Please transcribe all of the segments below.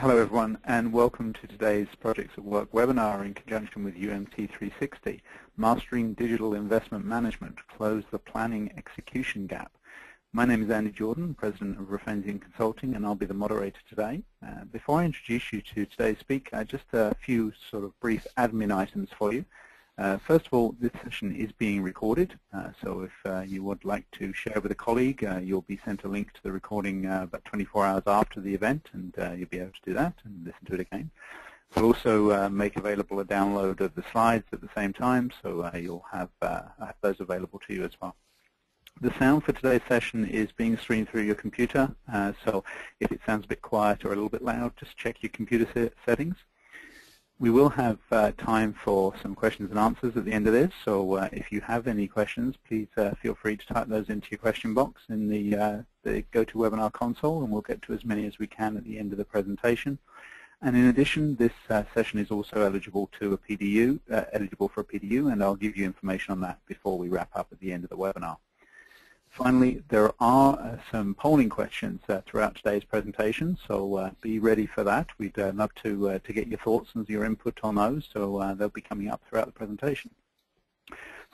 Hello everyone, and welcome to today's Projects at Work webinar in conjunction with UMT360, Mastering Digital Investment Management, Close the Planning Execution Gap. My name is Andy Jordan, President of Refenzian Consulting, and I'll be the moderator today. Before I introduce you to today's speaker, just a few sort of brief admin items for you. First of all, this session is being recorded, so if you would like to share with a colleague, you'll be sent a link to the recording about 24 hours after the event, and you'll be able to do that and listen to it again. We'll also make available a download of the slides at the same time, so you'll have those available to you as well. The sound for today's session is being streamed through your computer, so if it sounds a bit quiet or a little bit loud, just check your computer settings. We will have time for some questions and answers at the end of this, so if you have any questions, please feel free to type those into your question box in the GoToWebinar console, and we'll get to as many as we can at the end of the presentation. And in addition, this session is also eligible for a PDU, and I'll give you information on that before we wrap up at the end of the webinar. Finally, there are some polling questions throughout today's presentation, so be ready for that. We'd love to get your thoughts and your input on those, so they'll be coming up throughout the presentation.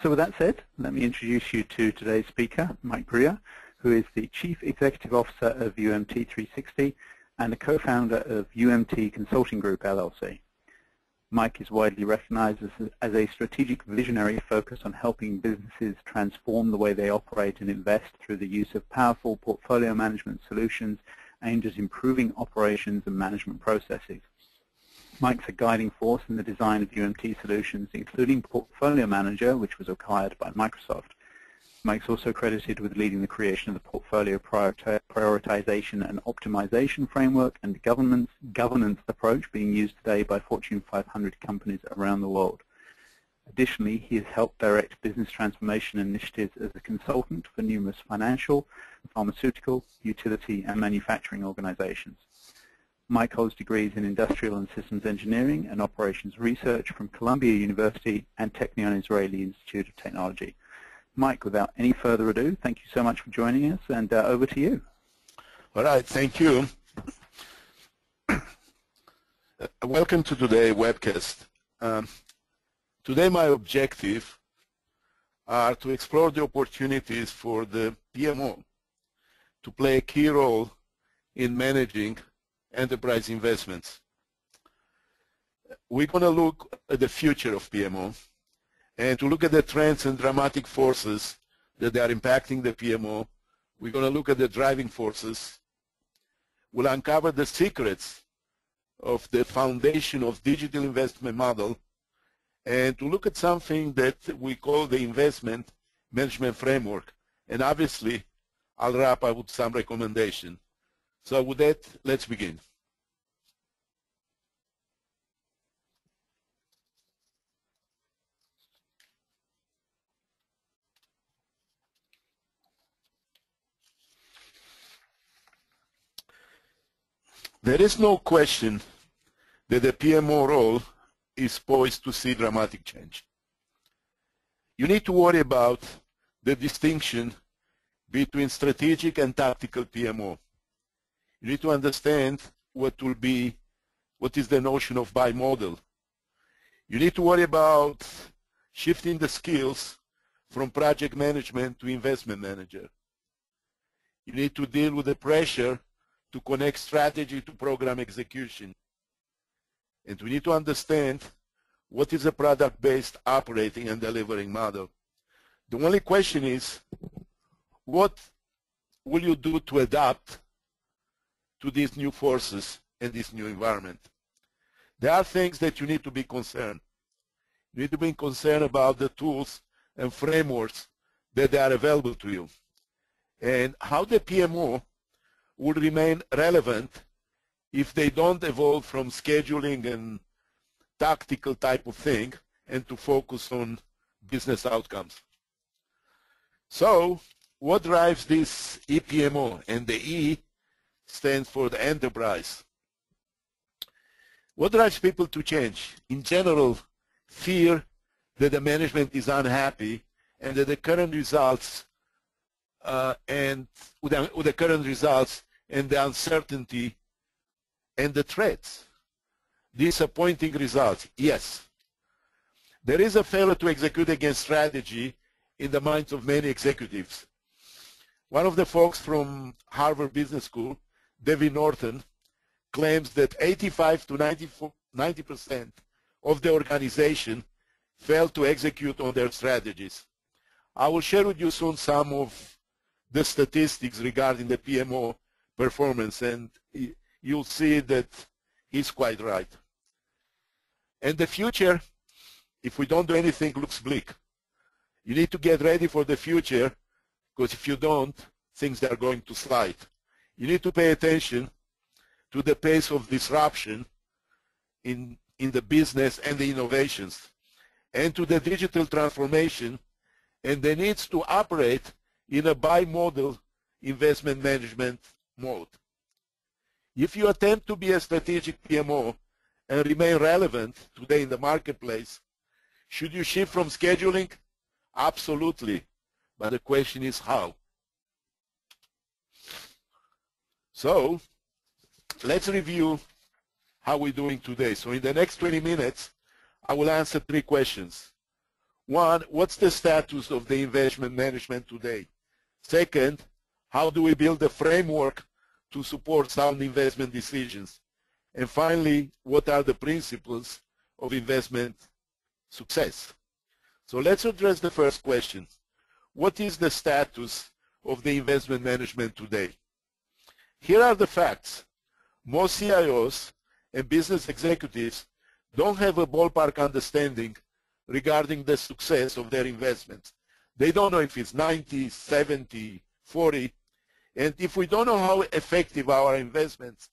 So with that said, let me introduce you to today's speaker, Mike Greer, who is the Chief Executive Officer of UMT360 and a co-founder of UMT Consulting Group, LLC. Mike is widely recognized as a strategic visionary focused on helping businesses transform the way they operate and invest through the use of powerful portfolio management solutions aimed at improving operations and management processes. Mike's a guiding force in the design of UMT solutions, including Portfolio Manager, which was acquired by Microsoft. Mike's also credited with leading the creation of the portfolio prioritization and optimization framework and governance approach being used today by Fortune 500 companies around the world. Additionally, he has helped direct business transformation initiatives as a consultant for numerous financial, pharmaceutical, utility, and manufacturing organizations. Mike holds degrees in industrial and systems engineering and operations research from Columbia University and Technion Israeli Institute of Technology. Mike, without any further ado, thank you so much for joining us, and over to you. All right, thank you. Welcome to today's webcast. Today my objective are to explore the opportunities for the PMO to play a key role in managing enterprise investments. We're going to look at the future of PMO and to look at the trends and dramatic forces that are impacting the PMO. We're going to look at the driving forces. We'll uncover the secrets of the foundation of digital investment model, and to look at something that we call the investment management framework. And obviously, I'll wrap up with some recommendation. So with that, let's begin. There is no question that the PMO role is poised to see dramatic change. You need to worry about the distinction between strategic and tactical PMO. You need to understand what is the notion of bimodal. You need to worry about shifting the skills from project management to investment manager. You need to deal with the pressure to connect strategy to program execution. And we need to understand what is a product-based operating and delivering model. The only question is, what will you do to adapt to these new forces and this new environment? There are things that you need to be concerned. You need to be concerned about the tools and frameworks that are available to you, and how the PMO will remain relevant if they don't evolve from scheduling and tactical type of thing and to focus on business outcomes. So what drives this ePMO? And the E stands for the enterprise. What drives people to change? In general, fear that the management is unhappy and that the current results and the uncertainty And the threats, disappointing results, yes. There is a failure to execute against strategy in the minds of many executives. One of the folks from Harvard Business School, Debbie Norton, claims that 85 to 90% of the organization failed to execute on their strategies. I will share with you soon some of the statistics regarding the PMO performance, and you'll see that he's quite right. And the future, if we don't do anything, looks bleak. You need to get ready for the future, because if you don't, things are going to slide. You need to pay attention to the pace of disruption in the business and the innovations, and to the digital transformation and the needs to operate in a bimodal investment management mode. If you attempt to be a strategic PMO and remain relevant today in the marketplace, should you shift from scheduling? Absolutely. But the question is how. So let's review how we're doing today. So in the next 20 minutes, I will answer 3 questions. 1, what's the status of the investment management today? 2nd, how do we build a framework to support sound investment decisions? And finally, what are the principles of investment success? So let's address the first question. What is the status of the investment management today? Here are the facts. Most CIOs and business executives don't have a ballpark understanding regarding the success of their investments. They don't know if it's 90, 70, 40. And if we don't know how effective our investments,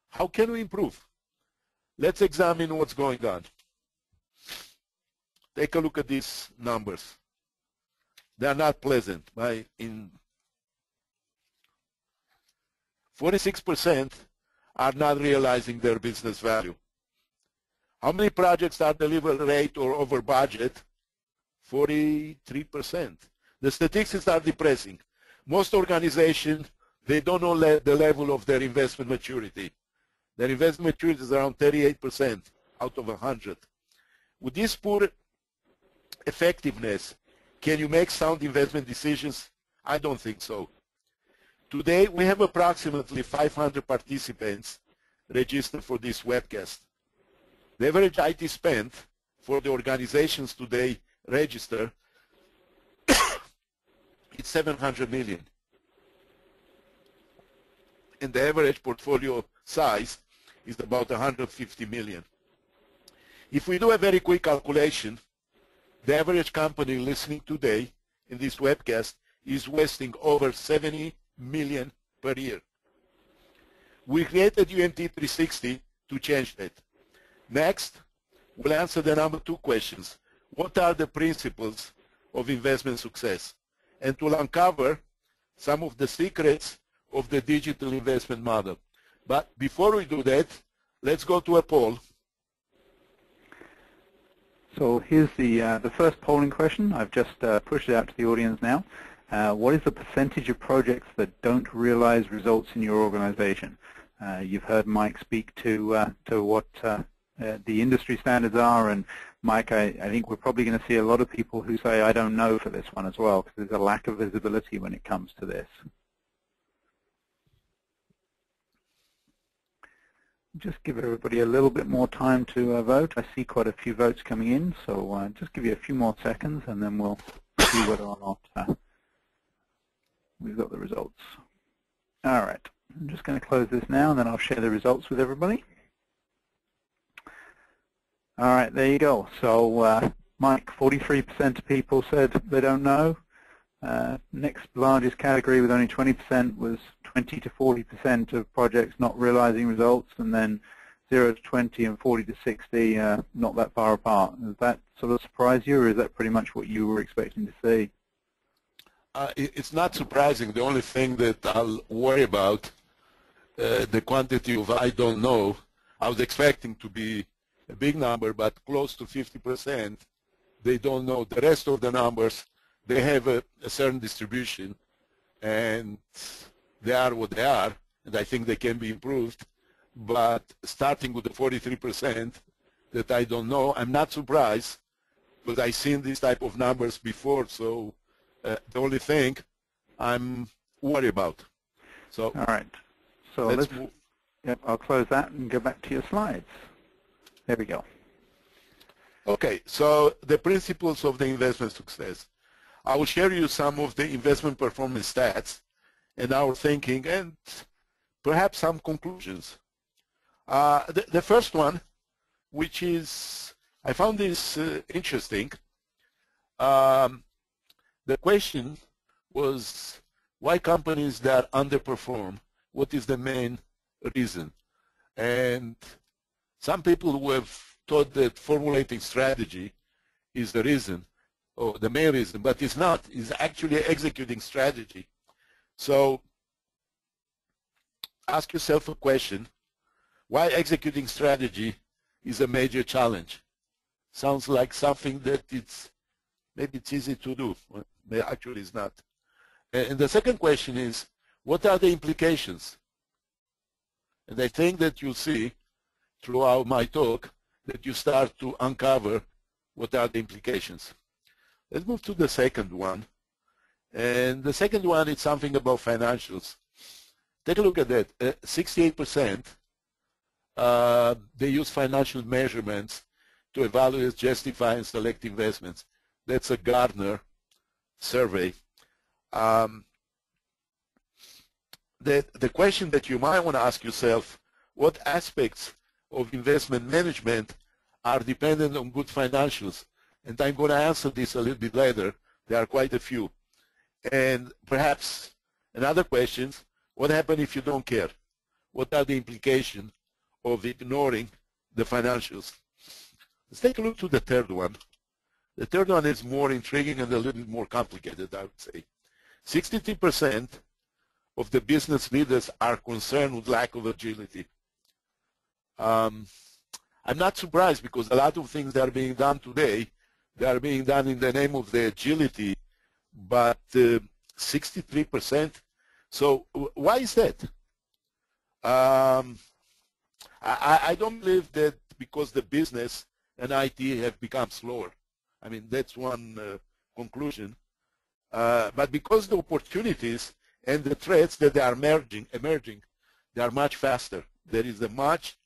how can we improve? Let's examine what's going on. Take a look at these numbers. They are not pleasant. 46% are not realizing their business value. How many projects are delivered late or over budget? 43%. The statistics are depressing. Most organizations, they don't know the level of their investment maturity. Their investment maturity is around 38% out of 100. With this poor effectiveness, can you make sound investment decisions? I don't think so. Today, we have approximately 500 participants registered for this webcast. The average IT spend for the organizations today registered is $700 million. And the average portfolio size is about $150 million. If we do a very quick calculation, the average company listening today in this webcast is wasting over $70 million per year. We created UMT360 to change that. Next, we'll answer the number 2 questions. What are the principles of investment success? And we'll uncover some of the secrets of the digital investment model. But before we do that, let's go to a poll. So here's the first polling question. I've just pushed it out to the audience now. What is the percentage of projects that don't realize results in your organization? You've heard Mike speak to what the industry standards are, and Mike, I think we're probably going to see a lot of people who say, I don't know for this one as well, because there's a lack of visibility when it comes to this. Just give everybody a little bit more time to vote. I see quite a few votes coming in, so just give you a few more seconds and then we'll see whether or not we've got the results. All right, I'm just going to close this now and then I'll share the results with everybody. All right, there you go. So Mike, 43% of people said they don't know. Next largest category with only 20% was 20 to 40% of projects not realizing results, and then 0 to 20 and 40 to 60 not that far apart. Does that sort of surprise you, or is that pretty much what you were expecting to see? It's not surprising. The only thing that I'll worry about, the quantity of I don't know. I was expecting to be a big number, but close to 50%, they don't know. The rest of the numbers, they have a certain distribution, and they are what they are, and I think they can be improved. but starting with the 43% that I don't know, I'm not surprised because I've seen these type of numbers before, so the only thing I'm worried about. So all right. So let's move. Yep, I'll close that and go back to your slides. There we go. Okay, so the principles of the investment success. I will share you some of the investment performance stats and our thinking and perhaps some conclusions. The first one, which is, I found this interesting. The question was, why companies that underperform? What is the main reason? And some people who have thought that formulating strategy is the reason, or the main reason, but it's not. It's actually executing strategy. So ask yourself a question, why executing strategy is a major challenge? Sounds like something that maybe it's easy to do, but actually it's not. And the second question is, what are the implications? And I think that you'll see throughout my talk that you start to uncover what are the implications. Let's move to the second one. And the second one is something about financials. Take a look at that. 68% they use financial measurements to evaluate, justify, and select investments. That's a Gartner survey. The question that you might want to ask yourself, what aspects of investment management are dependent on good financials? And I'm going to answer this a little bit later. There are quite a few. And perhaps another question, what happens if you don't care? What are the implications of ignoring the financials? Let's take a look to the third one. The third one is more intriguing and a little bit more complicated, I would say. 63% of the business leaders are concerned with lack of agility. I'm not surprised because a lot of things that are being done today, they are being done in the name of the agility, but 63%. So why is that? I don't believe that because the business and IT have become slower. I mean, that's one conclusion. But because the opportunities and the threats that they are emerging, they are much faster. There is a much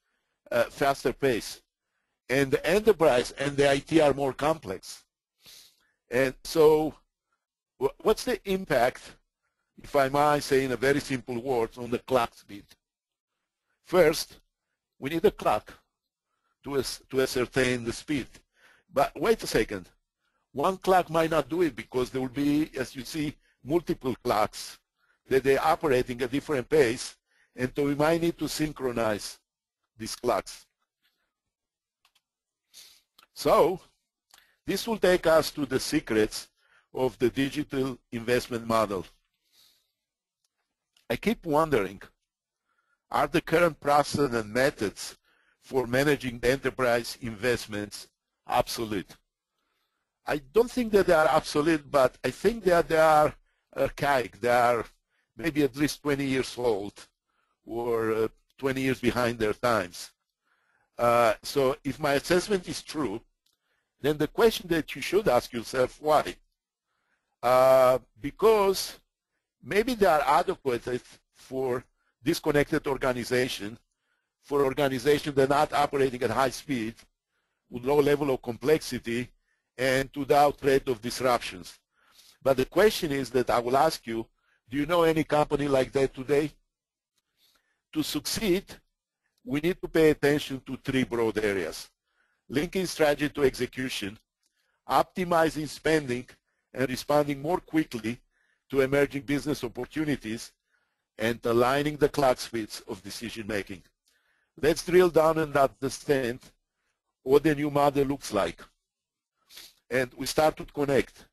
faster pace. And the enterprise and the IT are more complex. And so what's the impact, if I might say in a very simple words, on the clock speed? First, we need a clock to ascertain the speed. But wait a second. One clock might not do it because there will be, as you see, multiple clocks that they're operating at different pace, and so we might need to synchronize these clocks. So this will take us to the secrets of the digital investment model. I keep wondering, are the current process and methods for managing the enterprise investments obsolete? I don't think that they are obsolete, but I think that they are archaic. They are maybe at least 20 years old or 20 years behind their times. So if my assessment is true, then the question that you should ask yourself, why? Because maybe they are adequate for disconnected organization, for organizations that are not operating at high speed, with low level of complexity, and without threat of disruptions. But the question is that I will ask you, do you know any company like that today? To succeed, we need to pay attention to three broad areas: linking strategy to execution, optimizing spending and responding more quickly to emerging business opportunities, and aligning the clock speeds of decision making. Let's drill down and understand what the new model looks like. And we start to connect.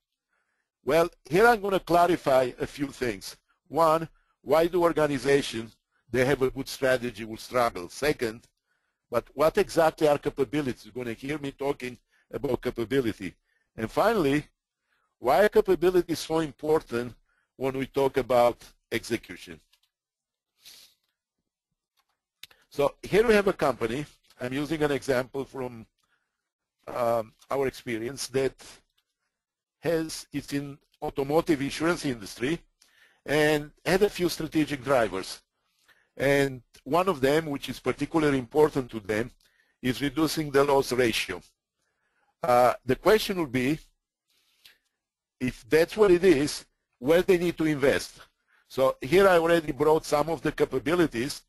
Well, here I'm going to clarify a few things. One, why do organizations, they have a good strategy, will struggle? Second, but what exactly are capabilities? You're going to hear me talking about capability. And finally, why are capabilities so important when we talk about execution? So here we have a company. I'm using an example from our experience that it's in automotive insurance industry and had a few strategic drivers. And one of them, which is particularly important to them, is reducing the loss ratio. The question would be, if that's what it is, where they need to invest. So here I already brought some of the capabilities,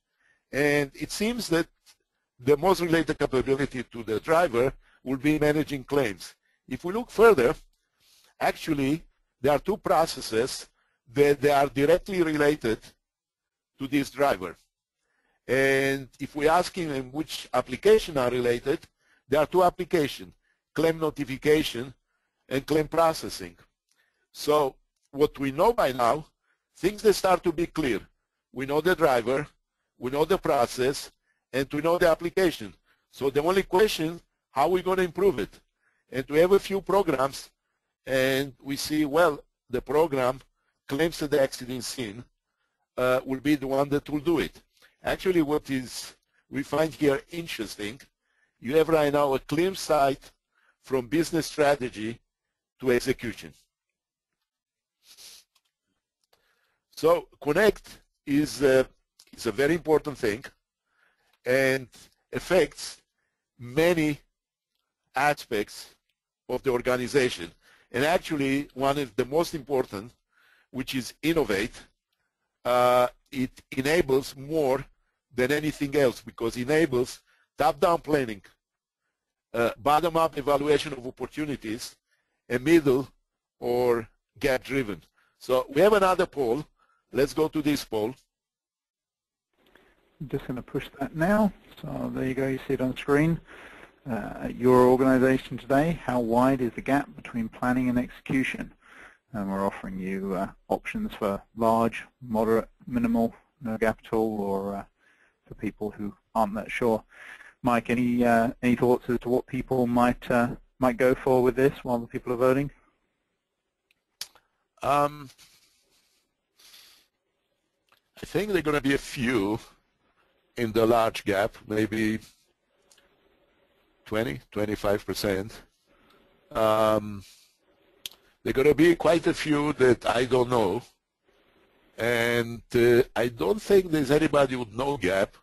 and it seems that the most related capability to the driver will be managing claims. If we look further, actually, there are two processes that they are directly related to this driver. And if we ask him which application are related, there are two applications, claim notification and claim processing. So what we know by now, things that start to be clear. We know the driver, we know the process, and we know the application. So the only question, how are we going to improve it? And we have a few programs, and we see, well, the program claims that the accident scene will be the one that will do it. Actually, what we find here interesting, you have right now a clear sight from business strategy to execution. So Connect is a very important thing and affects many aspects of the organization. And actually, one of the most important, which is innovate, it enables more than anything else because it enables top-down planning, bottom-up evaluation of opportunities, and middle or gap-driven. So we have another poll. Let's go to this poll. I'm just going to push that now. So there you go, you see it on screen. At your organization today, how wide is the gap between planning and execution? And we're offering you options for large, moderate, minimal, no gap at all, or for people who aren't that sure. Mike, any thoughts as to what people might go for with this while the people are voting? I think there are going to be a few in the large gap, maybe 20, 25%. There are going to be quite a few that I don't know. And I don't think there's anybody with no gap,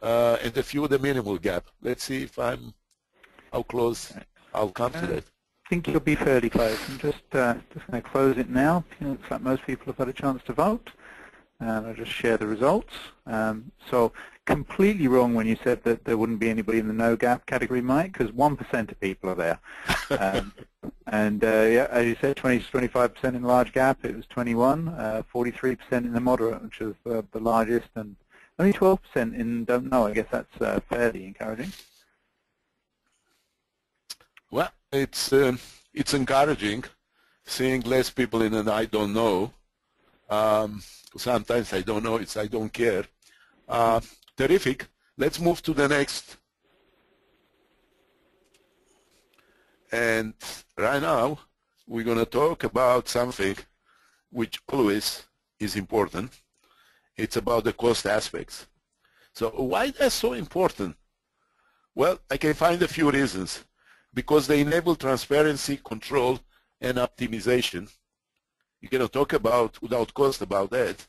and a few with a minimal gap. Let's see if how close I'll come to that. I think you'll be fairly close. I'm just going to close it now. It looks like most people have had a chance to vote. And I'll just share the results. So completely wrong when you said that there wouldn't be anybody in the no gap category, Mike, because 1% of people are there. Yeah, as you said, 20 to 25% in large gap. It was 21, 43% in the moderate, which is the largest, and only 12% in don't know. I guess that's fairly encouraging. Well, it's encouraging seeing less people in an I don't know. Sometimes I don't know, I don't care. Terrific. Let's move to the next. And right now, we're going to talk about something which always is important. It's about the cost aspects. So why that's so important? Well, I can find a few reasons. Because they enable transparency, control, and optimization. You cannot talk about without cost about that.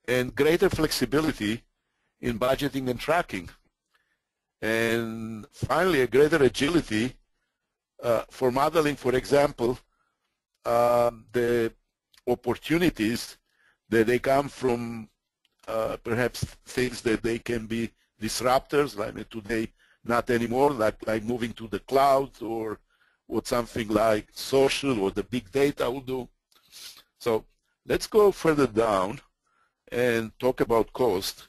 And greater flexibility in budgeting and tracking. And finally, a greater agility for modeling, for example, the opportunities that they come from perhaps things that they can be disruptors, like today, not anymore, like moving to the cloud or something like social or the big data will do. So let's go further down and talk about cost.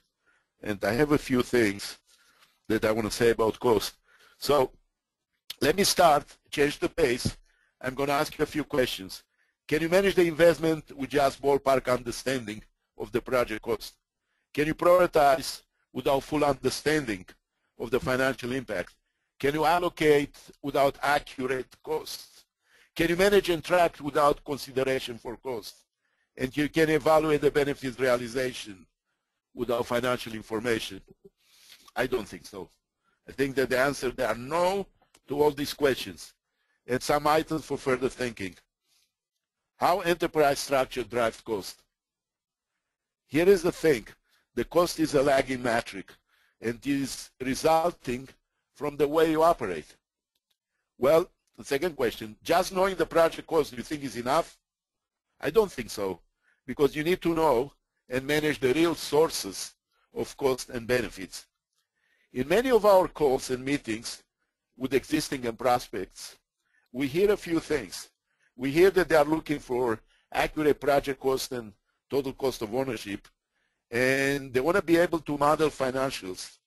And I have a few things that I want to say about cost. So let me start, change the pace. I'm going to ask you a few questions. Can you manage the investment with just ballpark understanding of the project cost? Can you prioritize without full understanding of the financial impact? Can you allocate without accurate costs? Can you manage and track without consideration for cost? And you can evaluate the benefits realization without financial information. I don't think so. I think that the answer, there are no to all these questions, and some items for further thinking. How enterprise structure drives cost? Here is the thing. The cost is a lagging metric, and is resulting from the way you operate. Well, the second question, just knowing the project cost, do you think is enough? I don't think so, because you need to know and manage the real sources of cost and benefits. In many of our calls and meetings with existing and prospects, we hear a few things. We hear that they are looking for accurate project cost and total cost of ownership, and they want to be able to model financials,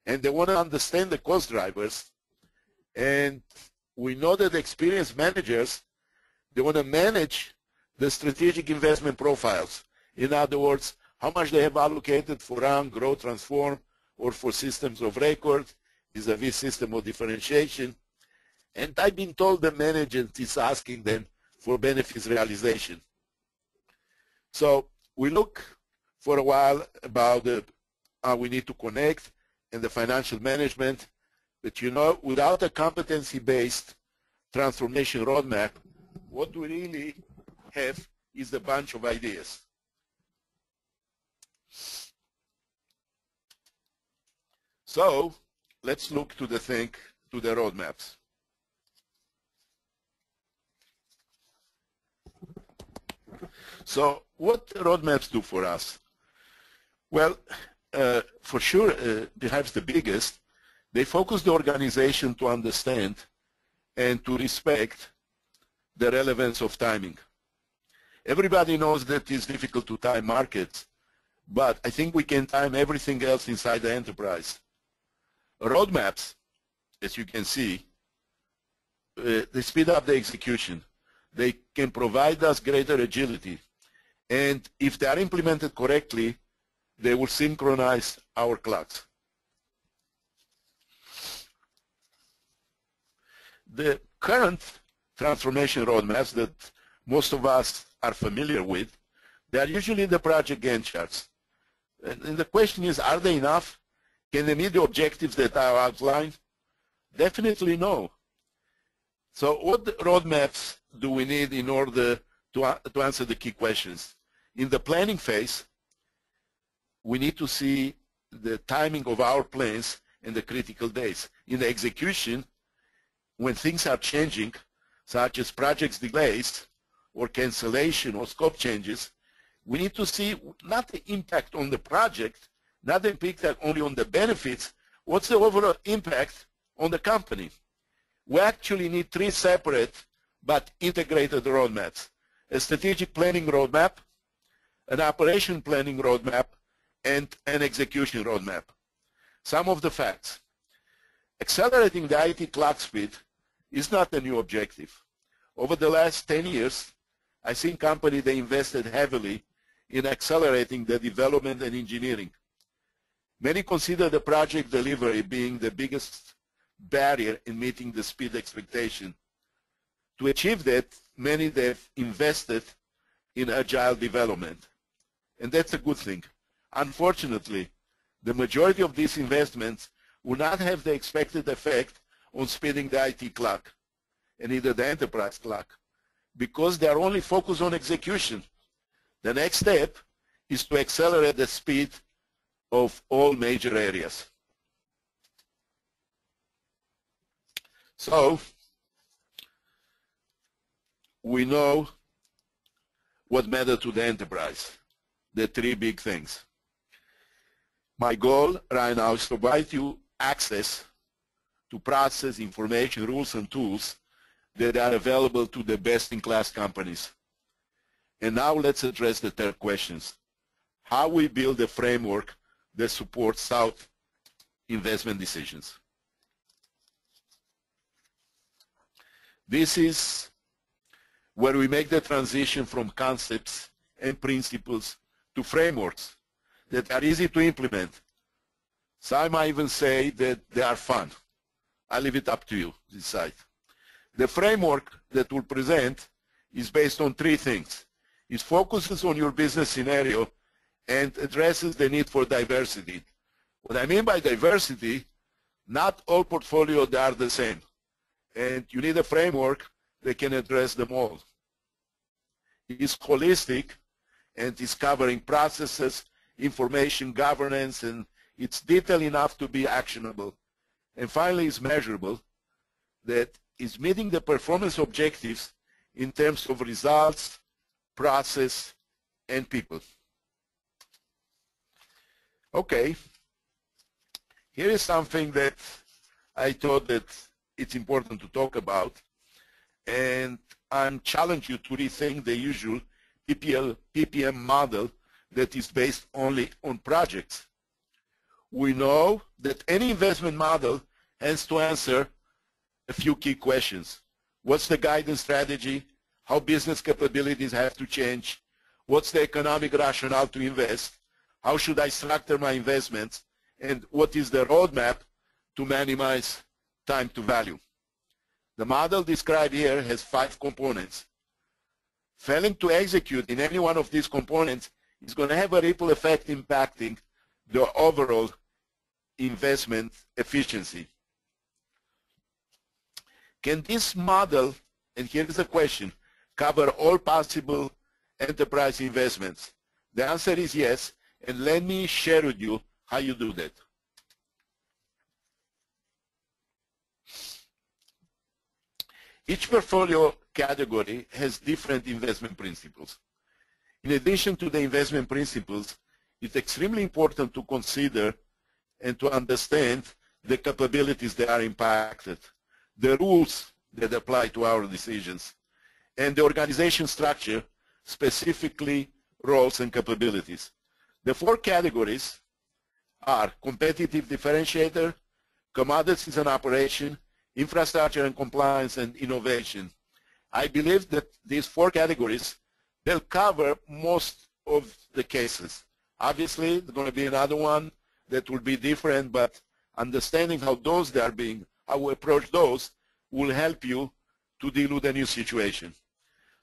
and they want to understand the cost drivers, and we know that experienced managers, they want to manage the strategic investment profiles. In other words, how much they have allocated for run, grow, transform, or for systems of record, vis-a-vis system of differentiation. And I've been told the manager is asking them for benefits realization. So we look for a while about how we need to connect and the financial management, but you know, without a competency-based transformation roadmap, what we really have is a bunch of ideas. So let's look to the roadmaps. So what roadmaps do for us? Well, for sure, perhaps the biggest, they focus the organization to understand and to respect the relevance of timing. Everybody knows that it's difficult to time markets, but I think we can time everything else inside the enterprise. Roadmaps, as you can see, they speed up the execution. They can provide us greater agility. And if they are implemented correctly, they will synchronize our clocks. The current transformation roadmaps that most of us are familiar with, they are usually the project Gantt charts. And the question is, are they enough? Can they meet the objectives that are outlined? Definitely no. So what roadmaps do we need in order to answer the key questions? In the planning phase, we need to see the timing of our plans and the critical days. In the execution, when things are changing, such as project delays or cancellation or scope changes, we need to see not the impact on the project, not the impact only on the benefits, what's the overall impact on the company. We actually need three separate but integrated roadmaps: a strategic planning roadmap, an operation planning roadmap, and an execution roadmap. Some of the facts. Accelerating the IT clock speed is not a new objective. Over the last 10 years, I've seen companies that invested heavily in accelerating the development and engineering. Many consider the project delivery being the biggest barrier in meeting the speed expectation. To achieve that, many have invested in agile development, and that's a good thing. Unfortunately, the majority of these investments will not have the expected effect on speeding the IT clock, and either the enterprise clock, because they are only focused on execution. The next step is to accelerate the speed of all major areas. So we know what matters to the enterprise, the three big things. My goal right now is to provide you access to process, information, rules, and tools that are available to the best-in-class companies. And now let's address the third questions. How we build a framework that supports sound investment decisions. This is where we make the transition from concepts and principles to frameworks that are easy to implement. Some might even say that they are fun. I leave it up to you to decide. The framework that we'll present is based on three things. It focuses on your business scenario and addresses the need for diversity. What I mean by diversity, not all portfolios are the same, and you need a framework that can address them all. It's holistic, and it's covering processes, information, governance, and it's detailed enough to be actionable. And finally, it's measurable, that is meeting the performance objectives in terms of results, process, and people. Okay, here is something that I thought that it's important to talk about, and I challenge you to rethink the usual PPM model that is based only on projects. We know that any investment model has to answer a few key questions. What's the guidance strategy? How business capabilities have to change? What's the economic rationale to invest? How should I structure my investments? And what is the roadmap to minimize time to value? The model described here has 5 components. Failing to execute in any one of these components is going to have a ripple effect impacting the overall investment efficiency. Can this model, and here is the question, cover all possible enterprise investments? The answer is yes, and let me share with you how you do that. Each portfolio category has different investment principles. In addition to the investment principles, it's extremely important to consider and to understand the capabilities that are impacted, the rules that apply to our decisions, and the organization structure, specifically roles and capabilities. The 4 categories are competitive differentiator, commodities and operation, infrastructure and compliance, and innovation. I believe that these 4 categories, they'll cover most of the cases. Obviously, there's going to be another one that will be different, but understanding how those they are being, how we approach those, will help you to deal with a new situation.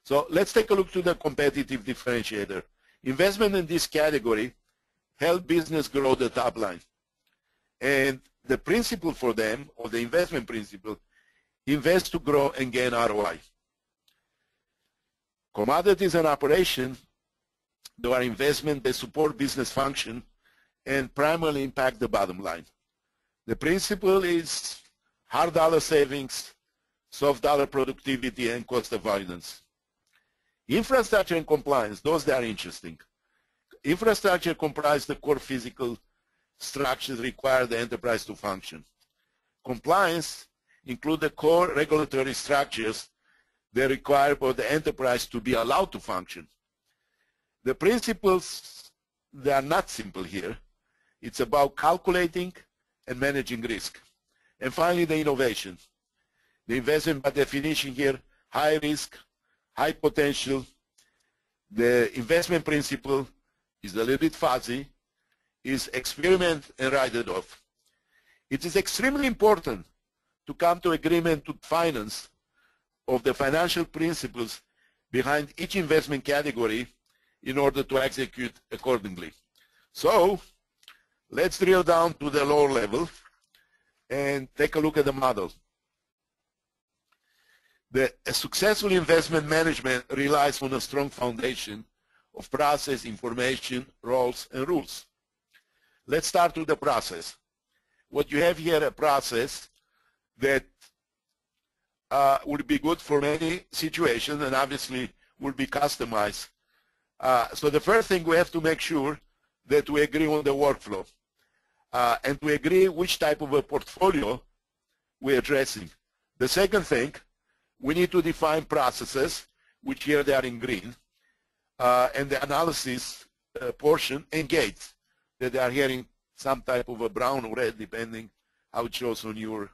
So let's take a look to the competitive differentiator. Investment in this category help business grow the top line. And the principle for them, or the investment principle, invest to grow and gain ROI. Commodities and operation, they are investment that support business function and primarily impact the bottom line. The principle is hard dollar savings, soft dollar productivity, and cost avoidance. Infrastructure and compliance, those that are interesting. Infrastructure comprise the core physical structures require the enterprise to function. Compliance include the core regulatory structures that require for the enterprise to be allowed to function. The principles, they are not simple here. It's about calculating and managing risk. And finally, the innovation. The investment by definition here, high risk, high potential. The investment principle is a little bit fuzzy, is experiment and write it off. It is extremely important to come to agreement to finance of the financial principles behind each investment category in order to execute accordingly. So let's drill down to the lower level and take a look at the model. A successful investment management relies on a strong foundation of process, information, roles, and rules. Let's start with the process. What you have here, a process that would be good for many situations and obviously will be customized. So the first thing, we have to make sure that we agree on the workflow and we agree which type of a portfolio we're addressing. The second thing, we need to define processes, which here they are in green, and the analysis portion and gates that they are here in some type of a brown or red, depending how it shows on your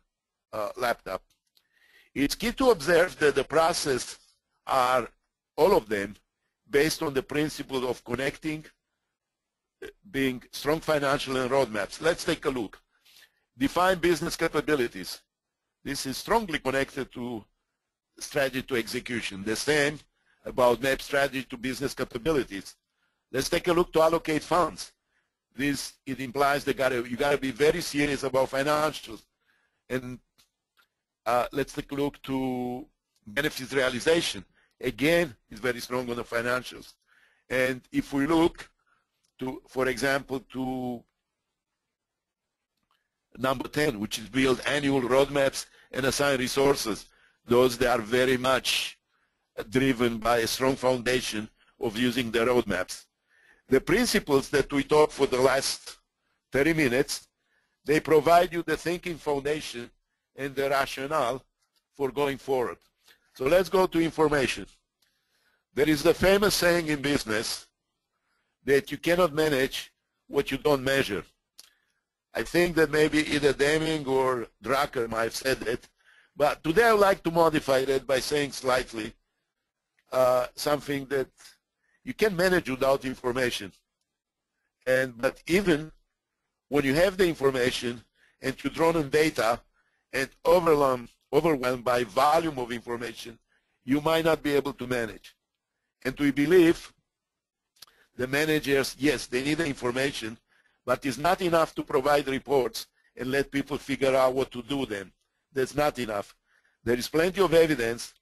laptop. It's key to observe that the process are, all of them, based on the principle of connecting, being strong financial and roadmaps. Let's take a look. Define business capabilities. This is strongly connected to strategy to execution. The same about map strategy to business capabilities. Let's take a look to allocate funds. it implies that you gotta be very serious about financials. And let's take a look to benefits realization. Again, it's very strong on the financials. And if we look to, for example, to number 10, which is build annual roadmaps and assign resources, those that are very much driven by a strong foundation of using the roadmaps. The principles that we talked for the last 30 minutes, they provide you the thinking foundation and the rationale for going forward. So let's go to information. There is the famous saying in business that you cannot manage what you don't measure. I think that maybe either Deming or Drucker might have said it, but today I would like to modify that by saying slightly something that you can manage without information. But even when you have the information and you're drawn on data and overwhelmed by volume of information, you might not be able to manage. And we believe the managers, yes, they need the information, but it's not enough to provide reports and let people figure out what to do then. That's not enough. There is plenty of evidence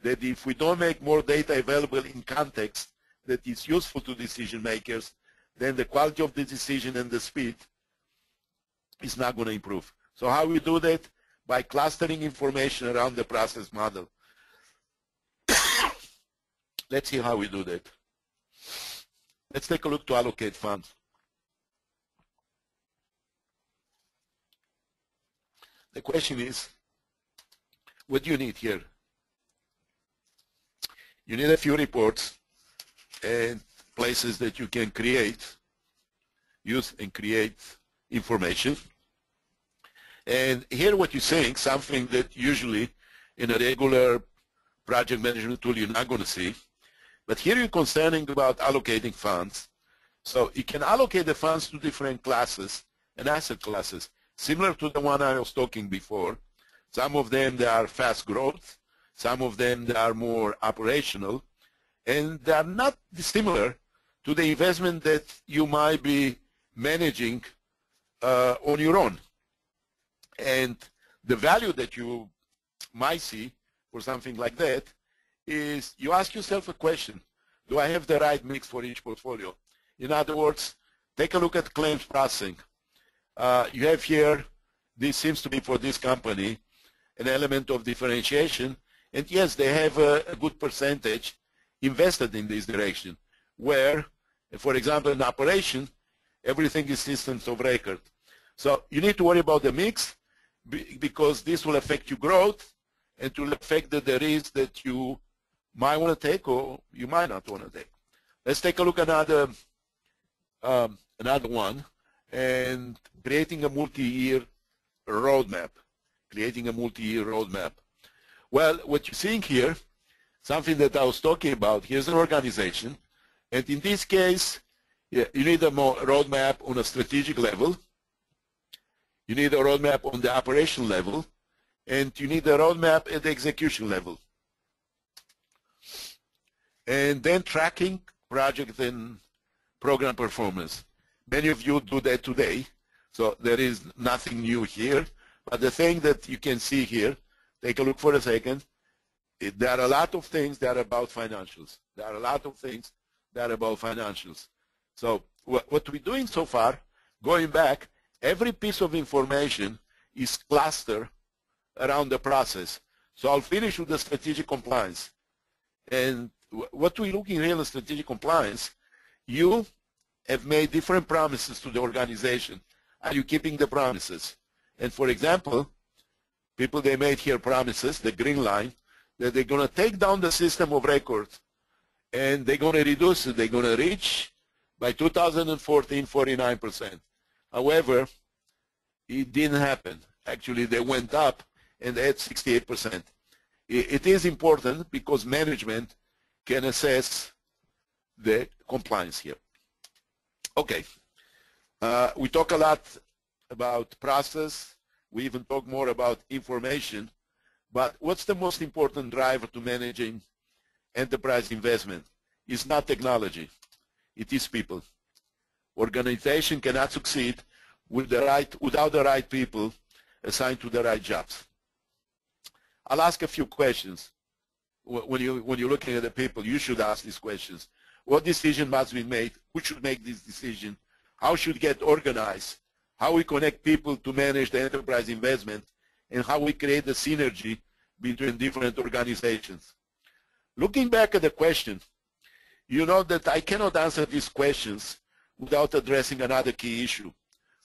that if we don't make more data available in context that is useful to decision makers, then the quality of the decision and the speed is not going to improve. So how we do that? By clustering information around the process model. Let's see how we do that. Let's take a look to allocate funds. The question is, what do you need here? You need a few reports and places that you can use and create information. And here what you're saying, something that usually in a regular project management tool you're not going to see. But here you're concerning about allocating funds. So you can allocate the funds to different classes and asset classes, similar to the one I was talking before. Some of them, they are fast growth. Some of them, they are more operational. And they are not dissimilar to the investment that you might be managing on your own. And the value that you might see for something like that is you ask yourself a question: do I have the right mix for each portfolio? In other words, take a look at claims processing. You have here, this seems to be for this company, an element of differentiation. And yes, they have a good percentage invested in this direction, where, for example, in operation, everything is systems of record. So you need to worry about the mix, because this will affect your growth and will affect the risk that you might want to take or you might not want to take. Let's take a look at another one, and creating a multi-year roadmap. Creating a multi-year roadmap. Well, what you're seeing here, something that I was talking about, here's an organization, and in this case, you need a roadmap on a strategic level. You need a roadmap on the operational level, and you need a roadmap at the execution level. And then tracking project and program performance. Many of you do that today, so there is nothing new here. But the thing that you can see here, take a look for a second, there are a lot of things that are about financials. There are a lot of things that are about financials. So what we're doing so far, going back, every piece of information is clustered around the process. So I'll finish with the strategic compliance. And what we're looking here at strategic compliance, you have made different promises to the organization. Are you keeping the promises? And for example, people, they made here promises, the green line, that they're going to take down the system of record and they're going to reduce it. They're going to reach by 2014 49%. However, it didn't happen. Actually, they went up and they had 68%. It is important because management can assess the compliance here. Okay. We talk a lot about process. We even talk more about information. But what's the most important driver to managing enterprise investment? It's not technology. It is people. Organization cannot succeed with without the right people assigned to the right jobs. I'll ask a few questions. When you're looking at the people, you should ask these questions. What decision must be made? Who should make this decision? How should it get organized? How we connect people to manage the enterprise investment, and how we create the synergy between different organizations. Looking back at the question, you know that I cannot answer these questions without addressing another key issue.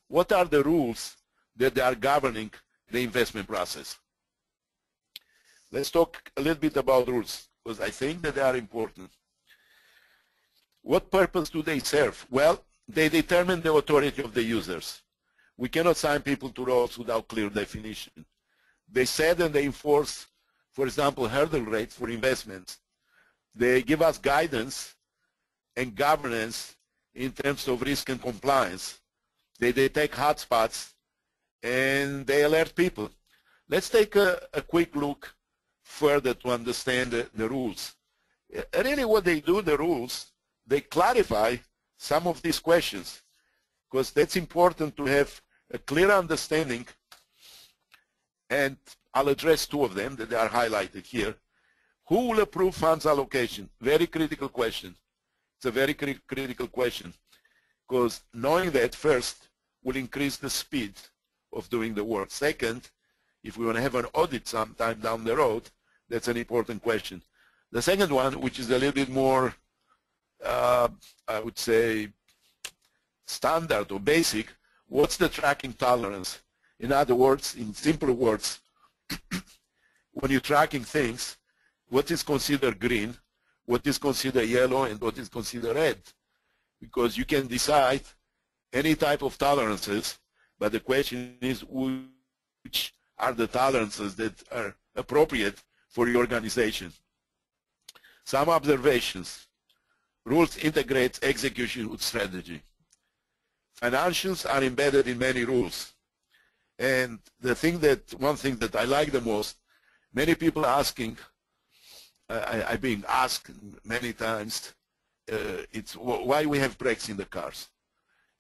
What are the rules that are governing the investment process? Let's talk a little bit about rules, because I think that they are important. What purpose do they serve? Well, they determine the authority of the users. We cannot assign people to roles without clear definition. They set and they enforce, for example, hurdle rates for investments. They give us guidance and governance in terms of risk and compliance. They detect hotspots and they alert people. Let's take a quick look further to understand the rules. Really what they do, the rules, they clarify some of these questions, because that's important to have a clear understanding, and I'll address two of them that are highlighted here. Who will approve funds allocation? Very critical question. It's a very critical question, because knowing that first will increase the speed of doing the work. Second, if we want to have an audit sometime down the road, that's an important question. The second one, which is a little bit more, I would say, standard or basic, what's the tracking tolerance? In other words, in simple words, when you're tracking things, what is considered green, what is considered yellow, and what is considered red? Because you can decide any type of tolerances, but the question is which are the tolerances that are appropriate for your organization. Some observations. Rules integrate execution with strategy. Financials are embedded in many rules. And one thing that I like the most, many people are asking, I've been asked many times, it's why we have brakes in the cars.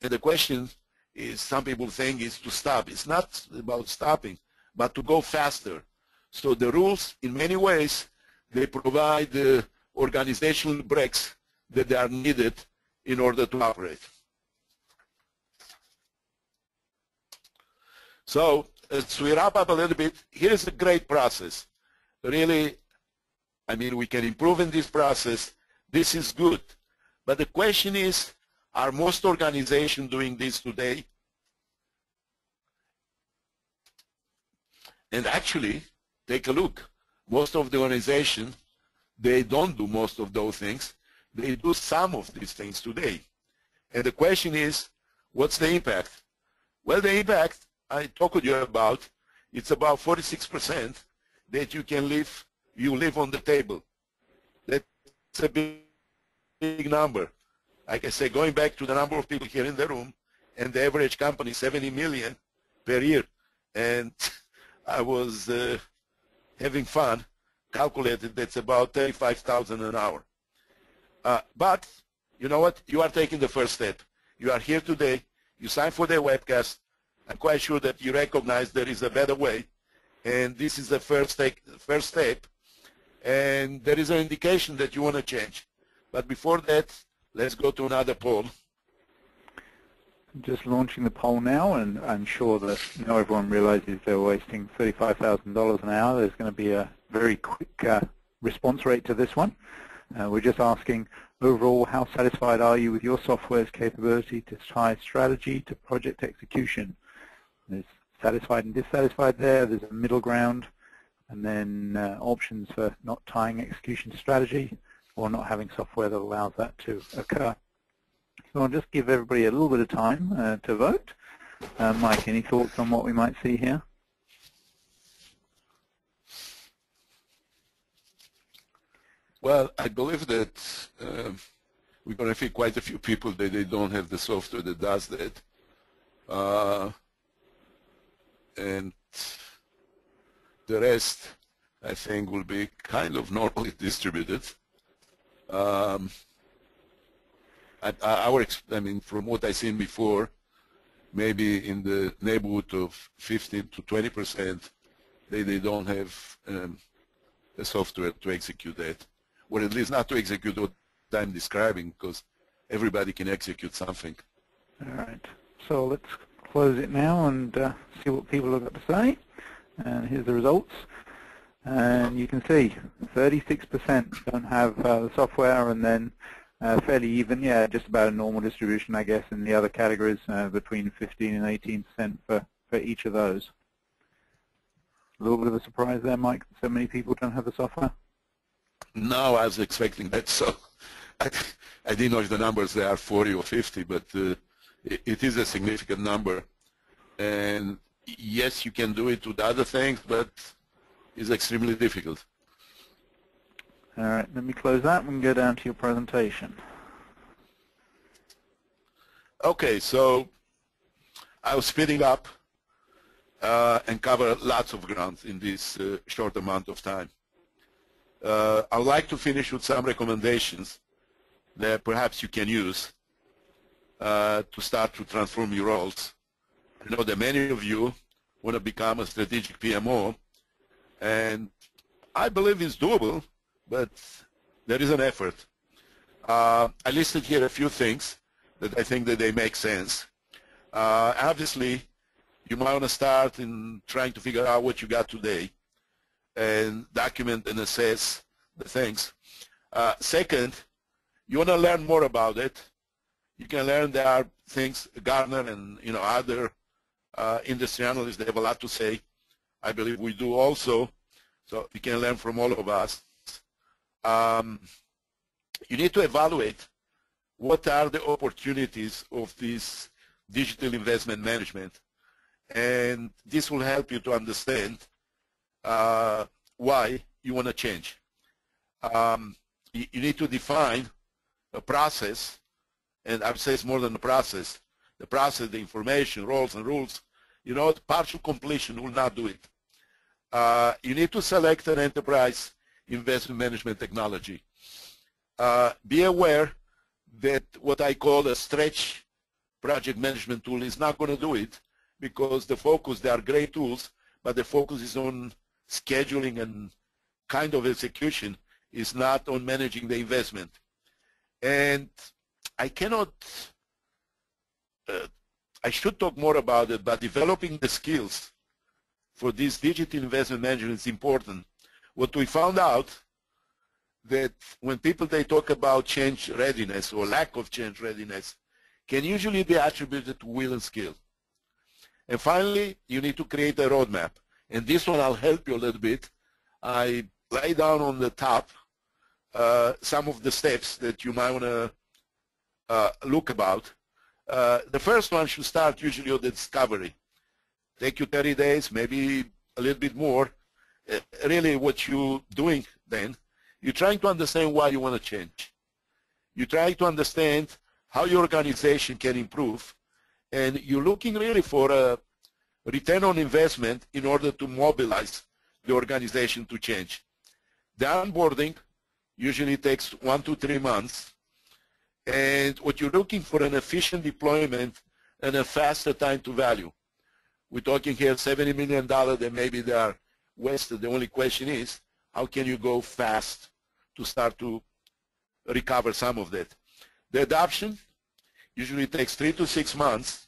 And the question is, some people think is to stop. It's not about stopping, but to go faster. So the rules, in many ways, they provide the organizational brakes that are needed in order to operate. So as we wrap up a little bit, here's a great process. Really, I mean, we can improve in this process. This is good. But the question is, are most organizations doing this today? And actually, take a look. Most of the organizations, they don't do most of those things. They do some of these things today. And the question is, what's the impact? Well, the impact I talked to you about, it's about 46% that you live on the table. That's a big number. Like I say, going back to the number of people here in the room, and the average company, 70 million per year. And I was having fun, calculated that's about 35,000 an hour. But you know what? You are taking the first step. You are here today. You signed for the webcast. I'm quite sure that you recognize there is a better way. And this is the first step. And there is an indication that you want to change. But before that, let's go to another poll. Just launching the poll now, and I'm sure that everyone realizes they're wasting $35,000 an hour. There's going to be a very quick response rate to this one. We're just asking, overall, how satisfied are you with your software's capability to tie strategy to project execution? There's satisfied and dissatisfied there. There's a middle ground, and then options for not tying execution to strategy or not having software that allows that to occur. So I'll just give everybody a little bit of time to vote. Mike, any thoughts on what we might see here? Well, I believe that we're going to see quite a few people that they don't have the software that does that. And the rest, I think, will be kind of normally distributed. I mean, from what I've seen before, maybe in the neighborhood of 15 to 20%, they don't have a software to execute that, or at least not to execute what I'm describing, because everybody can execute something. All right. So let's close it now and see what people have got to say. And here's the results. And you can see 36% don't have the software, and then fairly even, yeah, just about a normal distribution, I guess, in the other categories, between 15 and 18% for each of those. A little bit of a surprise there, Mike, so many people don't have the software? No, I was expecting that, so I didn't know if the numbers there are 40 or 50, but it is a significant number. And yes, you can do it with other things, but it's extremely difficult. All right, let me close that and go down to your presentation. Okay, so I was speeding up and cover lots of ground in this short amount of time. I would like to finish with some recommendations that perhaps you can use to start to transform your roles. I know that many of you want to become a strategic PMO, and I believe it's doable, but there is an effort. I listed here a few things that I think that they make sense. Obviously, you might want to start in trying to figure out what you got today and document and assess the things. Second, you want to learn more about it. You can learn there are things, Gartner and other industry analysts, they have a lot to say. I believe we do also, so you can learn from all of us. You need to evaluate what are the opportunities of this digital investment management, and this will help you to understand why you want to change. You need to define a process, and I would say it's more than a process. The process, the information, roles and rules, partial completion will not do it. You need to select an enterprise investment management technology. Be aware that what I call a stretch project management tool is not going to do it, because the focus, they are great tools, but the focus is on scheduling and kind of execution, is not on managing the investment. And I cannot, I should talk more about it, but developing the skills for this digital investment management is important. What we found out, that when people, they talk about change readiness or lack of change readiness, can usually be attributed to will and skill. And finally, you need to create a roadmap. And this one I'll help you a little bit. I lay down on the top some of the steps that you might want to look about. The first one should start usually with the discovery. Take you 30 days, maybe a little bit more. Really what you're doing then, you're trying to understand why you want to change. You're trying to understand how your organization can improve, and you're looking really for a return on investment in order to mobilize the organization to change. The onboarding usually takes 1 to 3 months, and what you're looking for, an efficient deployment and a faster time to value. We're talking here $70 million that maybe they are wasted. The only question is, how can you go fast to start to recover some of that? The adoption usually takes 3 to 6 months,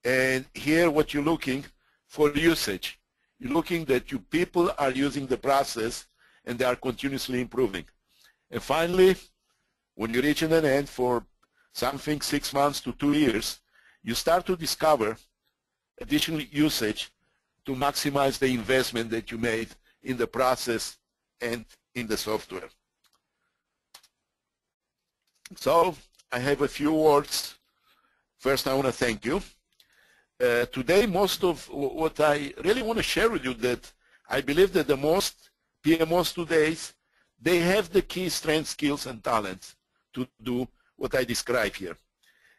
and here what you're looking for usage. You're looking that your people are using the process and they are continuously improving. And finally, when you're reaching an end for something 6 months to 2 years, you start to discover additional usage to maximize the investment that you made in the process and in the software. So I have a few words. First, I want to thank you. Today, most of what I really want to share with you, that I believe that the most PMOs today, they have the key strengths, skills, and talents to do what I describe here,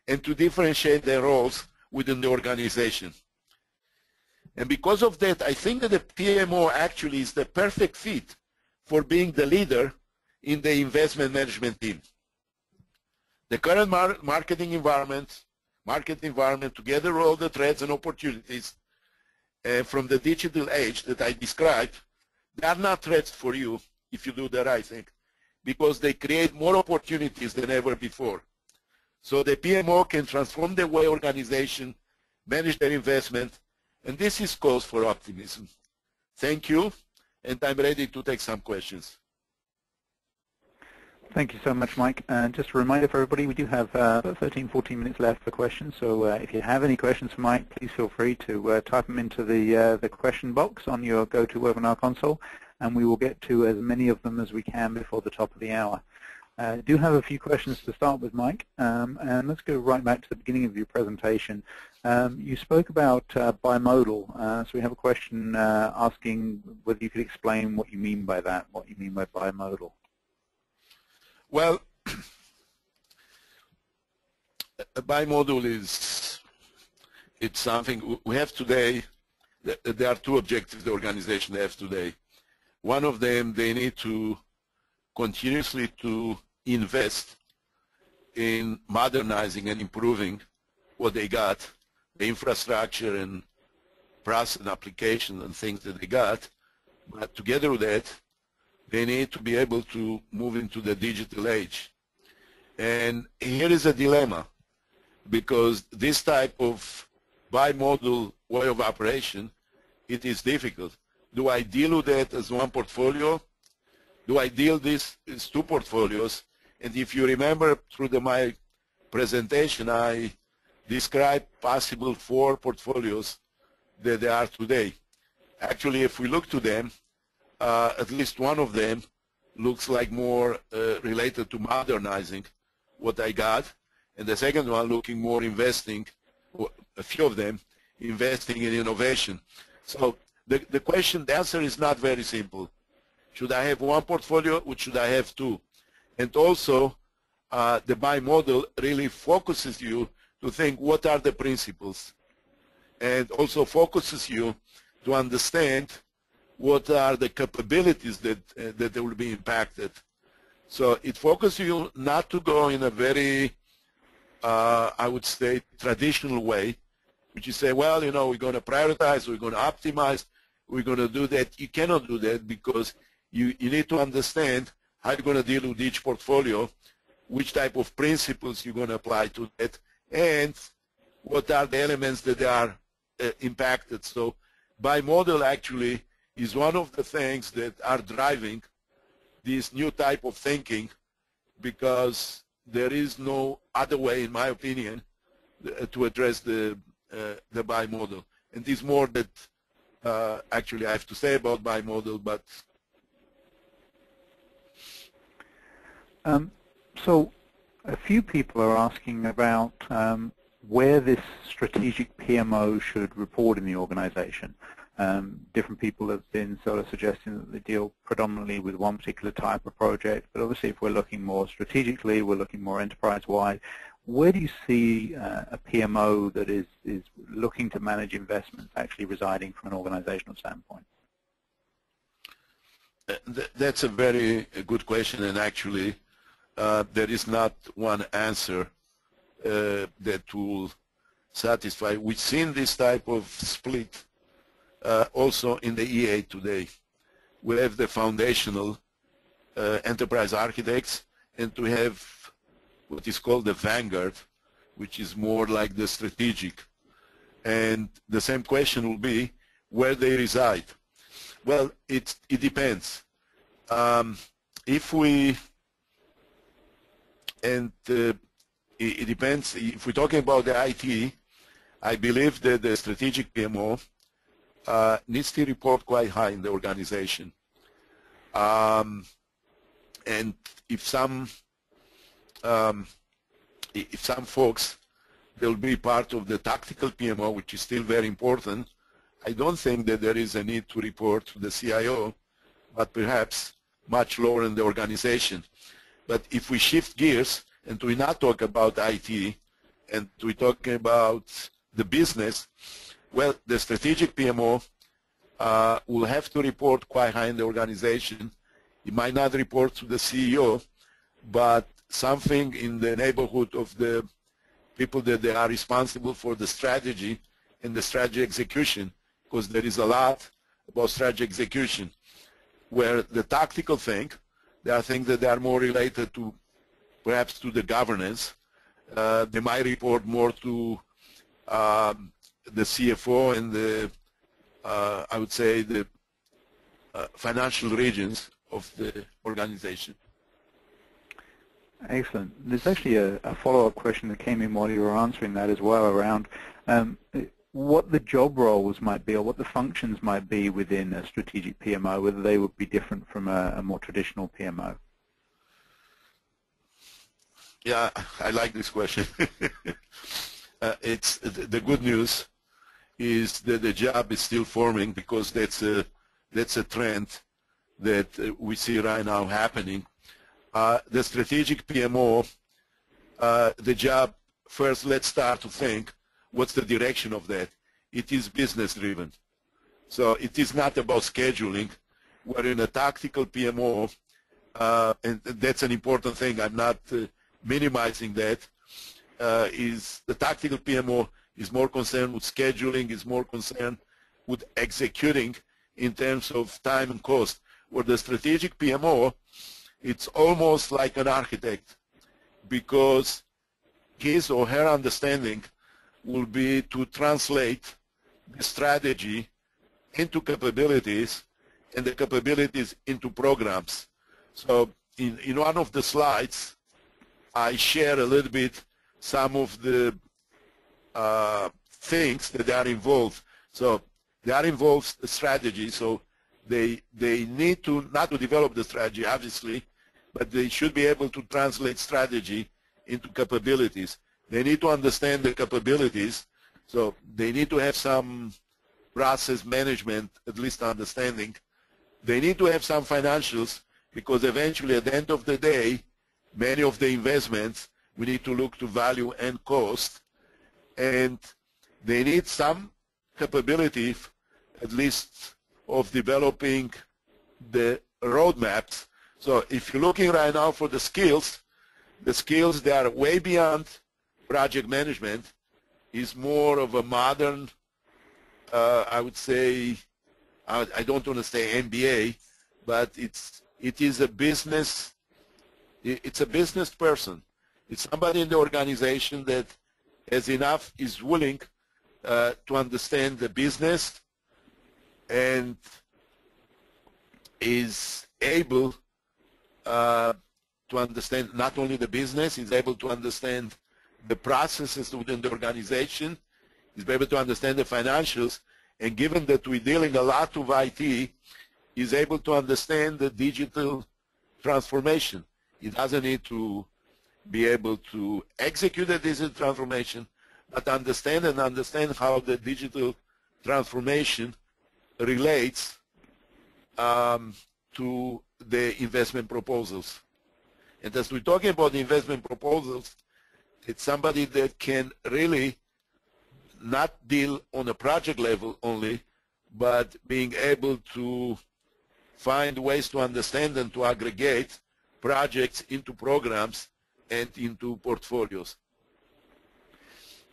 and to differentiate their roles within the organization. And because of that, I think that the PMO actually is the perfect fit for being the leader in the investment management team. The current market environment together with all the threats and opportunities from the digital age that I described, they are not threats for you if you do the right thing, because they create more opportunities than ever before. So the PMO can transform the way organizations manage their investment, and this is cause for optimism. Thank you, and I'm ready to take some questions. Thank you so much, Mike. And just a reminder for everybody, we do have about 13, 14 minutes left for questions. So if you have any questions for Mike, please feel free to type them into the question box on your GoToWebinar console, and we will get to as many of them as we can before the top of the hour. I do have a few questions to start with, Mike, and let's go right back to the beginning of your presentation. You spoke about bimodal, so we have a question asking whether you could explain what you mean by that, what you mean by bimodal. Well, a bimodal it's something we have today. There are two objectives the organization has today. One of them, they need to continuously to invest in modernizing and improving what they got, the infrastructure and process and application and things that they got. But together with that, they need to be able to move into the digital age. And here is a dilemma, because this type of bimodal way of operation, it is difficult. Do I deal with that as one portfolio? Do I deal this as two portfolios? And if you remember through my presentation, I described possible 4 portfolios that there are today. Actually, if we look to them, at least one of them looks like more related to modernizing what I got, and the second one looking more investing, a few of them investing in innovation. So the question, the answer is not very simple. Should I have one portfolio or should I have 2? And also, the bimodal really focuses you to think what are the principles, and also focuses you to understand what are the capabilities that they will be impacted. So it focuses you not to go in a very, I would say, traditional way, which is say, well, you know, we're going to prioritize, we're going to optimize, we're going to do that. You cannot do that, because you need to understand how you're going to deal with each portfolio, which type of principles you're going to apply to that, and what are the elements that are impacted. So bimodal actually is one of the things that are driving this new type of thinking, because there is no other way, in my opinion, to address the bimodal. And there's more that actually I have to say about bimodal, but so a few people are asking about where this strategic PMO should report in the organization. Different people have been sort of suggesting that they deal predominantly with one particular type of project, but obviously if we're looking more strategically, we're looking more enterprise-wide. Where do you see a PMO that is looking to manage investments actually residing from an organizational standpoint? That's a very good question, and actually there is not one answer that will satisfy. We've seen this type of split also in the EA today. We have the foundational enterprise architects, and we have what is called the vanguard, which is more like the strategic. And the same question will be where they reside. Well, it depends. It depends. If we're talking about the IT, I believe that the strategic PMO needs to report quite high in the organization. And if some folks, they'll be part of the tactical PMO, which is still very important, I don't think that there is a need to report to the CIO, but perhaps much lower in the organization. But if we shift gears and we not talk about IT and we talk about the business, well, the strategic PMO will have to report quite high in the organization. It might not report to the CEO, but something in the neighborhood of the people that they are responsible for the strategy and the strategy execution, because there is a lot about strategy execution, where the tactical thing, there are things that they are more related to perhaps to the governance. They might report more to the CFO and the, I would say, the financial regions of the organization. Excellent. There's actually a follow-up question that came in while you were answering that as well, around what the job roles might be or what the functions might be within a strategic PMO, whether they would be different from a more traditional PMO. Yeah, I like this question. It's the good news is that the job is still forming, because that's a trend that we see right now happening. The strategic PMO, the job, first let's start to think what's the direction of that. It is business driven. So it is not about scheduling. We're in a tactical PMO, and that's an important thing. I'm not minimizing that. Is the tactical PMO is more concerned with scheduling, is more concerned with executing in terms of time and cost. Where the strategic PMO, it's almost like an architect, because his or her understanding will be to translate the strategy into capabilities and the capabilities into programs. So in one of the slides, I share a little bit some of the things that are involved. So they are involved in strategy, so they need to, not to develop the strategy, obviously, but they should be able to translate strategy into capabilities. They need to understand the capabilities, so they need to have some process management, at least understanding. They need to have some financials, because eventually at the end of the day, many of the investments, we need to look to value and cost, and they need some capability, at least, of developing the roadmaps. So if you're looking right now for the skills, they are way beyond project management. Is more of a modern, I would say, I don't want to say MBA, but it is a business. It's a business person. It's somebody in the organization that has enough, is willing to understand the business, and is able to understand not only the business, is able to understand the processes within the organization, is able to understand the financials, and given that we're dealing a lot with IT, is able to understand the digital transformation. He doesn't need to be able to execute the digital transformation, but understand how the digital transformation relates to the investment proposals. And as we're talking about the investment proposals, it's somebody that can really not deal on a project level only, but being able to find ways to understand and to aggregate projects into programs and into portfolios.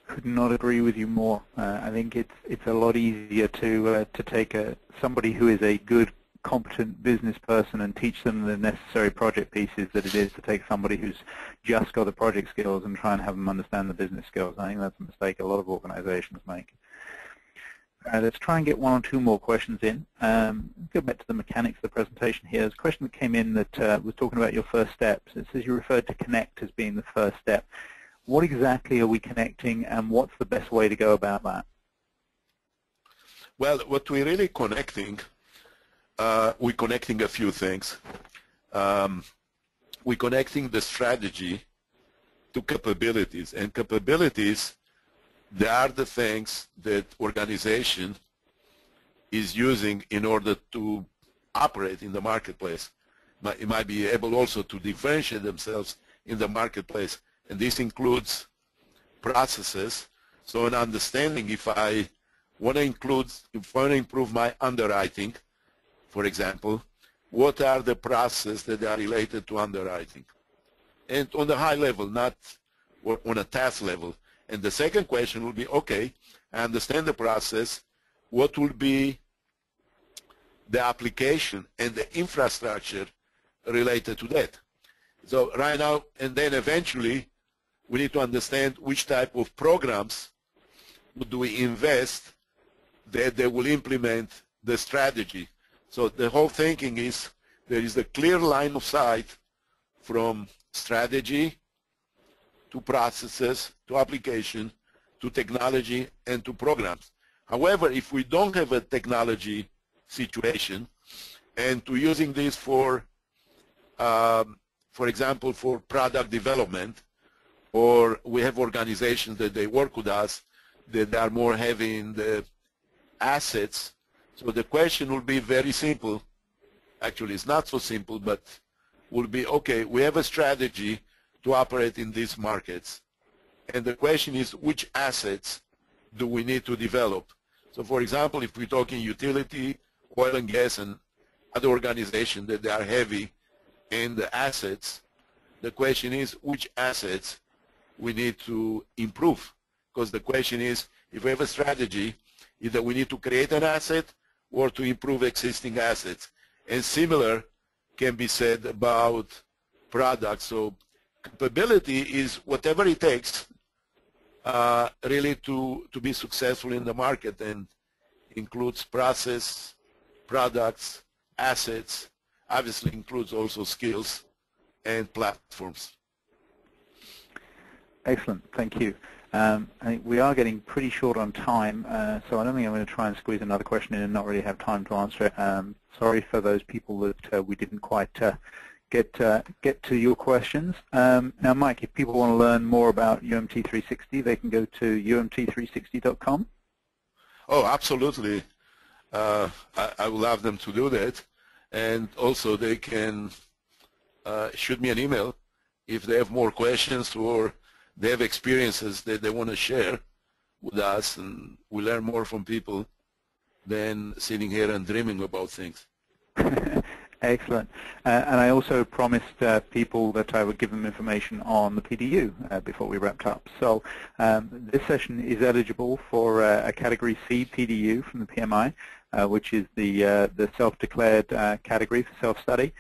Could not agree with you more. I think it's a lot easier to take somebody who is a good, competent business person and teach them the necessary project pieces than it is to take somebody who's just got the project skills and try and have them understand the business skills. I think that's a mistake a lot of organizations make. Let's try and get one or two more questions in. Go back to the mechanics of the presentation here. There's a question that came in that was talking about your first steps. It says you referred to connect as being the first step. What exactly are we connecting, and what's the best way to go about that? Well, what we're really connecting, we're connecting a few things. We're connecting the strategy to capabilities, and capabilities, they are the things that organization is using in order to operate in the marketplace. It might be able also to differentiate themselves in the marketplace, and this includes processes. So an understanding, if I want to improve my underwriting, for example, what are the processes that are related to underwriting? and on the high level, not on a task level. And the second question will be, okay, I understand the process. What will be the application and the infrastructure related to that? So right now, and then eventually, we need to understand which type of programs do we invest that they will implement the strategy. So the whole thinking is there is a clear line of sight from strategy to processes to application to technology and to programs. However, if we don't have a technology situation and to using this for example, for product development, or we have organizations that they work with us that are more heavy in the assets. So the question will be very simple. Actually, it's not so simple, but will be, okay, we have a strategy to operate in these markets. And the question is, which assets do we need to develop? So for example, if we're talking utility, oil and gas, and other organizations that they are heavy in the assets, the question is, which assets we need to improve? Because the question is, if we have a strategy, either we need to create an asset or to improve existing assets. And similar can be said about products. So capability is whatever it takes really to be successful in the market, and includes process, products, assets, obviously includes also skills and platforms. Excellent, thank you. I think we are getting pretty short on time, so I don't think I'm going to try and squeeze another question in and not really have time to answer it. Sorry for those people that we didn't quite get to your questions. Now, Mike, if people want to learn more about UMT360, they can go to UMT360.com. Oh, absolutely. I would love them to do that. And also they can shoot me an email if they have more questions or they have experiences that they want to share with us, and we learn more from people than sitting here and dreaming about things. Excellent. And I also promised people that I would give them information on the PDU before we wrapped up. So this session is eligible for a Category C PDU from the PMI, which is the self-declared category for self-study.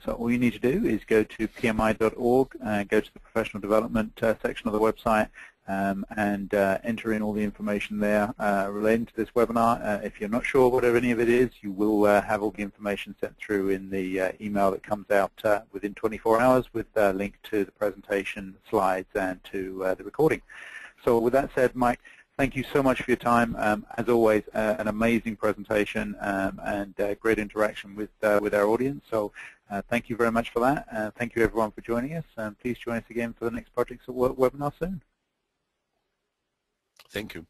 So all you need to do is go to pmi.org, go to the professional development section of the website, and enter in all the information there relating to this webinar. If you're not sure what any of it is, you will have all the information sent through in the email that comes out within 24 hours with a link to the presentation, slides, and to the recording. So with that said, Mike, thank you so much for your time. As always, an amazing presentation and great interaction with our audience. So thank you very much for that. Thank you everyone for joining us, and please join us again for the next Projects at Work webinar soon. Thank you.